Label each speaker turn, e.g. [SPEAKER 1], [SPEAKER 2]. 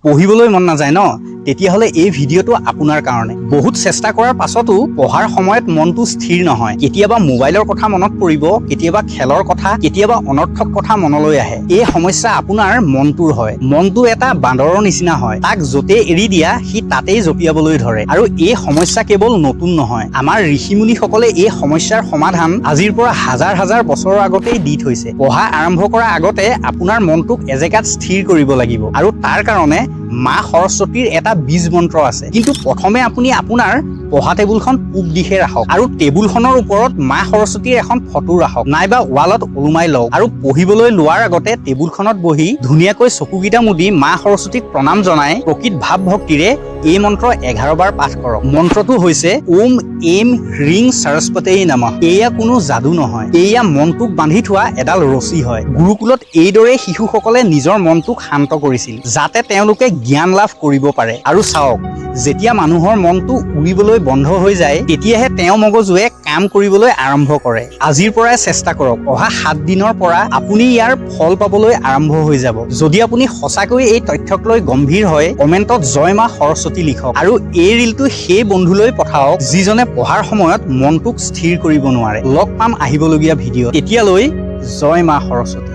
[SPEAKER 1] পঢ়িবলৈ মন নাযায় ন, তেতিয়াহ'লে এই ভিডিঅ'টো আপোনাৰ কাৰণে। বহুত চেষ্টা কৰাৰ পাছতো পঢ়াৰ সময়ত মনটো স্থিৰ নহয়। কেতিয়াবা মোবাইলৰ কথা মনত পৰিব, কেতিয়াবা খেলৰ কথা, কেতিয়াবা অনৰ্থক কথা মনলৈ আহে। এই সমস্যা আপোনাৰ মনটোৰ হয়। মনটো এটা বান্দৰৰ নিচিনা হয়, তাক য'তেই এৰি দিয়া সি তাতেই জঁপিয়াবলৈ ধৰে। আৰু এই সমস্যা কেৱল নতুন নহয়, আমাৰ ঋষিমুনিসকলে এই সমস্যাৰ সমাধান আজিৰ পৰা হাজাৰ হাজাৰ বছৰৰ আগতেই দি থৈছে। পঢ়া আৰম্ভ কৰাৰ আগতে আপোনাৰ মনটোক এজেগাত স্থিৰ কৰিব লাগিব, আৰু তাৰ কাৰণে মা সৰস্বতীৰ এটা বীজ মন্ত্ৰ আছে। কিন্তু প্ৰথমে আপুনি আপোনাৰ পঢ়া টেবুলখন পূব দিশে ৰাখক, আৰু টেবুলখনৰ ওপৰত মা সৰস্বতীৰ এখন ফটো ৰাখক, নাইবা ৱালত ওলোমাই লওক। আৰু পঢ়িবলৈ লোৱাৰ আগতে টেবুলখনত বহি ধুনীয়াকৈ চকুকেইটা মুদি মা সৰস্বতীক প্ৰণাম জনাই প্ৰকৃত ভাৱ ভক্তিৰে এই মন্ত্ৰ 11 বাৰ পাঠ কৰক। মন্ত্ৰটো হৈছে ওম এম হ্ৰিং সৰস্বতী নমঃ। এয়া কোনো যাদু নহয়, এয়া মনটোক বান্ধি থোৱা এডাল ৰছী হয়। গুৰুকুলত এইদৰে শিশুসকলে নিজৰ মনটোক শান্ত কৰিছিল, যাতে তেওঁলোকে জ্ঞান লাভ কৰিব পাৰে। আৰু চাওক, যেতিয়া মানুহৰ মনটো উৰিবলৈ বন্ধ হৈ যায়, তেতিয়াহে তেওঁ মগজুৱে কাম কৰিবলৈ আৰম্ভ কৰে। আজিৰ পৰাই চেষ্টা কৰক, অহা 7 দিনৰ পৰা আপুনি ইয়াৰ ফল পাবলৈ আৰম্ভ হৈ যাব। যদি আপুনি সঁচাকৈ এই তথ্যক লৈ গম্ভীৰ হয়, কমেণ্টত জয় মা সৰস্বতী লিখক, আৰু এই ৰিলটো সেই বন্ধুলৈ পঠাওক যিজনে পঢ়াৰ সময়ত মনটোক স্থিৰ কৰিব নোৱাৰে। লগ পাম আহিবলগীয়া ভিডিঅ'। তেতিয়ালৈ জয় মা সৰস্বতী।